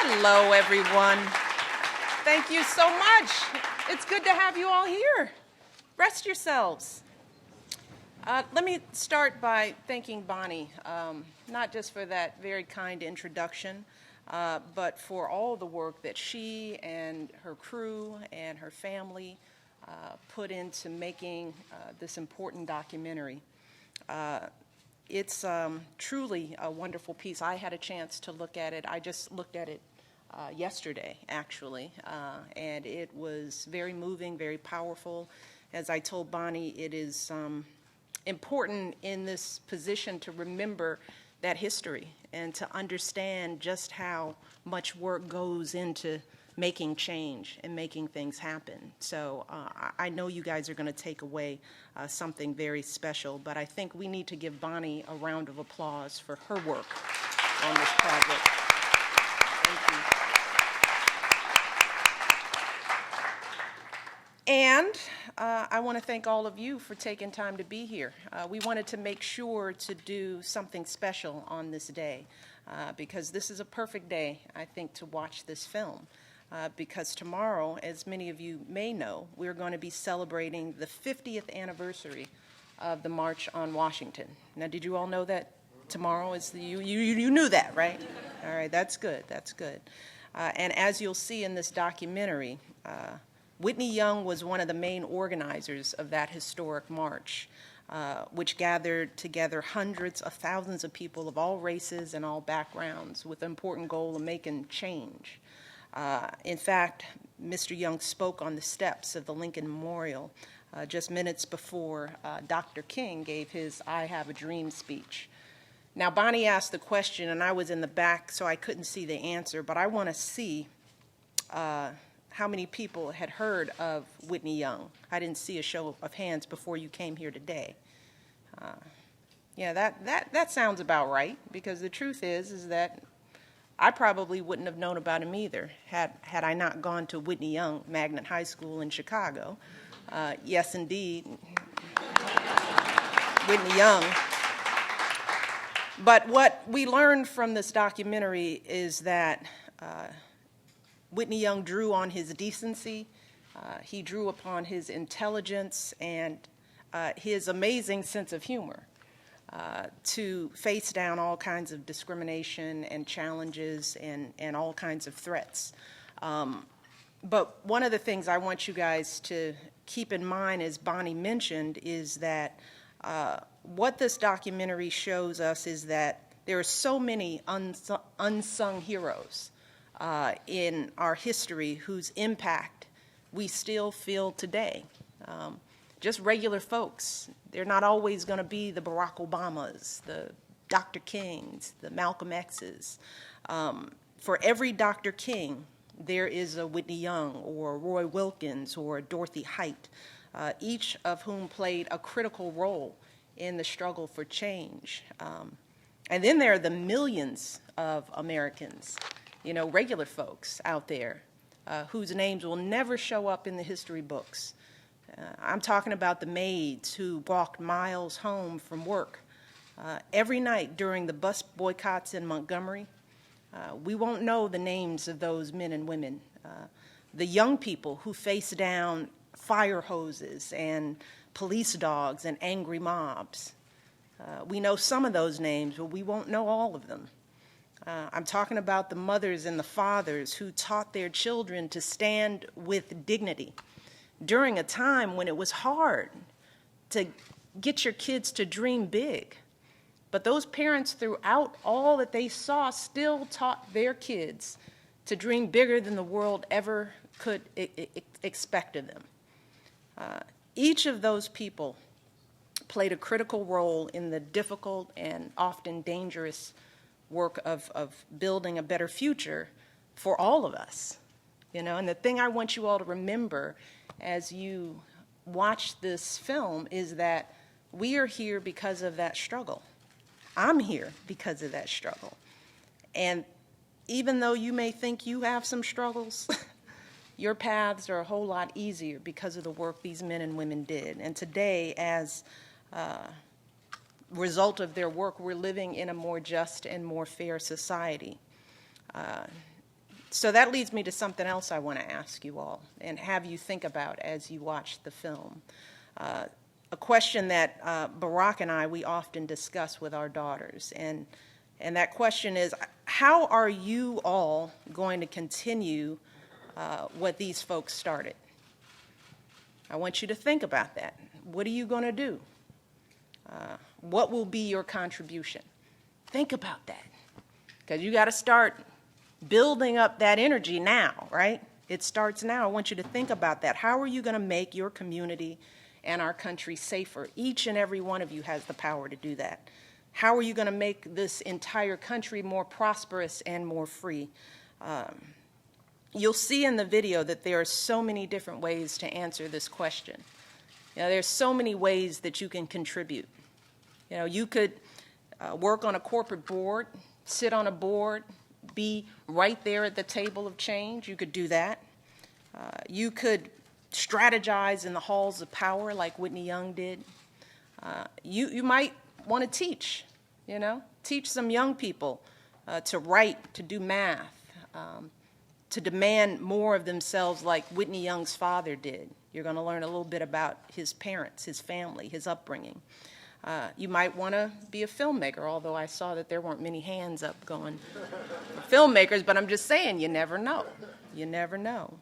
Hello, everyone. Thank you so much. It's good to have you all here. Rest yourselves. Let me start by thanking Bonnie, not just for that very kind introduction, but for all the work that she and her crew and her family put into making this important documentary. It's truly a wonderful piece. I had a chance to look at it. I just looked at it yesterday, actually, and it was very moving, very powerful. As I told Bonnie, it is important in this position to remember that history and to understand just how much work goes into making change and making things happen. So I know you guys are going to take away something very special, but I think we need to give Bonnie a round of applause for her work on this project. Thank you. And I want to thank all of you for taking time to be here. We wanted to make sure to do something special on this day because this is a perfect day, I think, to watch this film. Because tomorrow, as many of you may know, we're going to be celebrating the 50th anniversary of the March on Washington. Now, did you all know that tomorrow is you knew that, right? All right, that's good, that's good. And as you'll see in this documentary, Whitney Young was one of the main organizers of that historic march, which gathered together hundreds of thousands of people of all races and all backgrounds with the important goal of making change. In fact, Mr. Young spoke on the steps of the Lincoln Memorial just minutes before Dr. King gave his I Have a Dream speech. Now, Bonnie asked the question, and I was in the back, so I couldn't see the answer, but I want to see how many people had heard of Whitney Young. I didn't see a show of hands before you came here today. Yeah, that sounds about right, because the truth is that I probably wouldn't have known about him either had I not gone to Whitney Young Magnet High School in Chicago. Yes, indeed, Whitney Young. But what we learned from this documentary is that Whitney Young drew on his decency, he drew upon his intelligence and his amazing sense of humor. To face down all kinds of discrimination and challenges and all kinds of threats. But one of the things I want you guys to keep in mind, as Bonnie mentioned, is that what this documentary shows us is that there are so many unsung heroes in our history whose impact we still feel today. Just regular folks. They're not always going to be the Barack Obamas, the Dr. Kings, the Malcolm X's. For every Dr. King, there is a Whitney Young or Roy Wilkins or Dorothy Height, each of whom played a critical role in the struggle for change. And then there are the millions of Americans, regular folks out there whose names will never show up in the history books. I'm talking about the maids who walked miles home from work every night during the bus boycotts in Montgomery. We won't know the names of those men and women. The young people who faced down fire hoses and police dogs and angry mobs. We know some of those names, but we won't know all of them. I'm talking about the mothers and the fathers who taught their children to stand with dignity during a time when it was hard to get your kids to dream big. But those parents, throughout all that they saw, still taught their kids to dream bigger than the world ever could expect of them. Each of those people played a critical role in the difficult and often dangerous work of building a better future for all of us. And the thing I want you all to remember as you watch this film is that we are here because of that struggle. I'm here because of that struggle. And even though you may think you have some struggles, your paths are a whole lot easier because of the work these men and women did. And today, as a result of their work, we're living in a more just and more fair society. So that leads me to something else I want to ask you all and have you think about as you watch the film. A question that Barack and we often discuss with our daughters. And that question is, how are you all going to continue what these folks started? I want you to think about that. What are you going to do? What will be your contribution? Think about that. Because you got to start building up that energy now, right? It starts now. I want you to think about that. How are you going to make your community and our country safer? Each and every one of you has the power to do that. How are you going to make this entire country more prosperous and more free? You'll see in the video that there are so many different ways to answer this question. There's so many ways that you can contribute. You could work on a corporate board, sit on a board, be right there at the table of change. You could do that. You could strategize in the halls of power like Whitney Young did. You might want to teach, teach some young people to write, to do math, to demand more of themselves like Whitney Young's father did. You're going to learn a little bit about his parents, his family, his upbringing. You might want to be a filmmaker, although I saw that there weren't many hands up going filmmakers, but I'm just saying, you never know. You never know.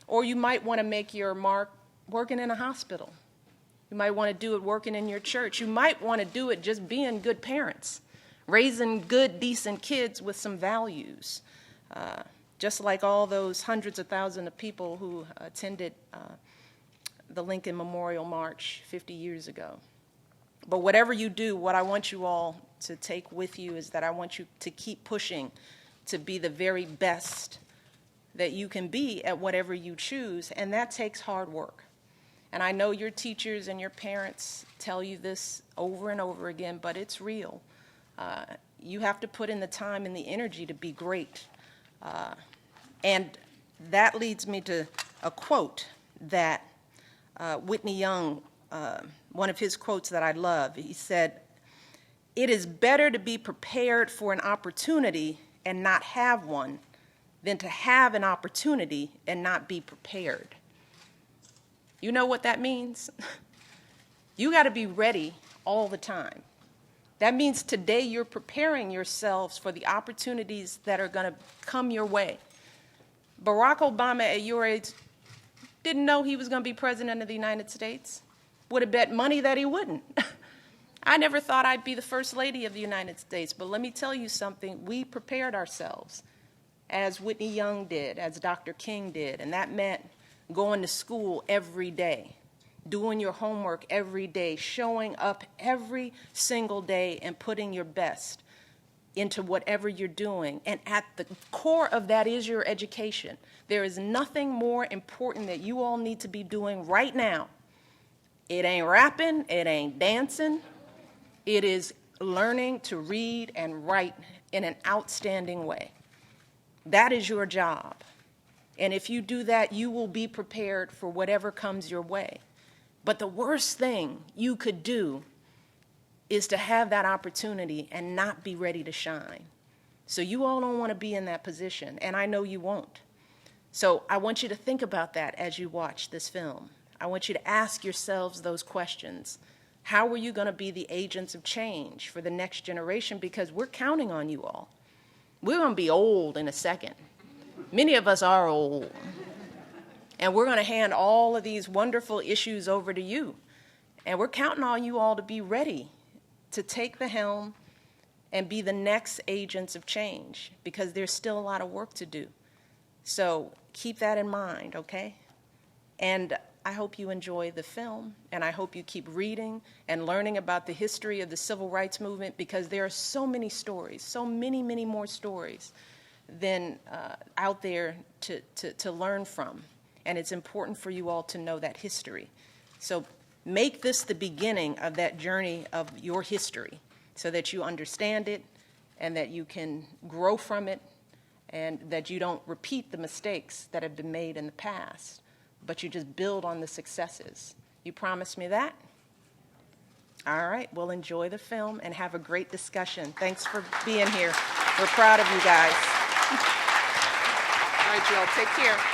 Or you might want to make your mark working in a hospital. You might want to do it working in your church. You might want to do it just being good parents, raising good, decent kids with some values, just like all those hundreds of thousands of people who attended the Lincoln Memorial March 50 years ago. But whatever you do, what I want you all to take with you is that I want you to keep pushing to be the very best that you can be at whatever you choose, and that takes hard work. And I know your teachers and your parents tell you this over and over again, but it's real. You have to put in the time and the energy to be great. And that leads me to a quote that Whitney Young, one of his quotes that I love, he said, "It is better to be prepared for an opportunity and not have one than to have an opportunity and not be prepared." You know what that means? You got to be ready all the time. That means today you're preparing yourselves for the opportunities that are going to come your way. Barack Obama at your age didn't know he was going to be president of the United States. Would have bet money that he wouldn't. I never thought I'd be the first lady of the United States, but let me tell you something. We prepared ourselves, as Whitney Young did, as Dr. King did, and that meant going to school every day, doing your homework every day, showing up every single day and putting your best into whatever you're doing. And at the core of that is your education. There is nothing more important that you all need to be doing right now. It ain't rapping, it ain't dancing. It is learning to read and write in an outstanding way. That is your job. And if you do that, you will be prepared for whatever comes your way. But the worst thing you could do is to have that opportunity and not be ready to shine. So you all don't want to be in that position, and I know you won't. So I want you to think about that as you watch this film. I want you to ask yourselves those questions. How are you going to be the agents of change for the next generation? Because we're counting on you all. We're going to be old in a second. Many of us are old. And we're going to hand all of these wonderful issues over to you. And we're counting on you all to be ready to take the helm and be the next agents of change, because there's still a lot of work to do. So keep that in mind, okay? And I hope you enjoy the film, and I hope you keep reading and learning about the history of the civil rights movement, because there are so many stories, so many, many more stories than out there to learn from. And it's important for you all to know that history. So make this the beginning of that journey of your history so that you understand it and that you can grow from it and that you don't repeat the mistakes that have been made in the past, but you just build on the successes. You promise me that? All right, well, enjoy the film and have a great discussion. Thanks for being here. We're proud of you guys. right, y'all, take care.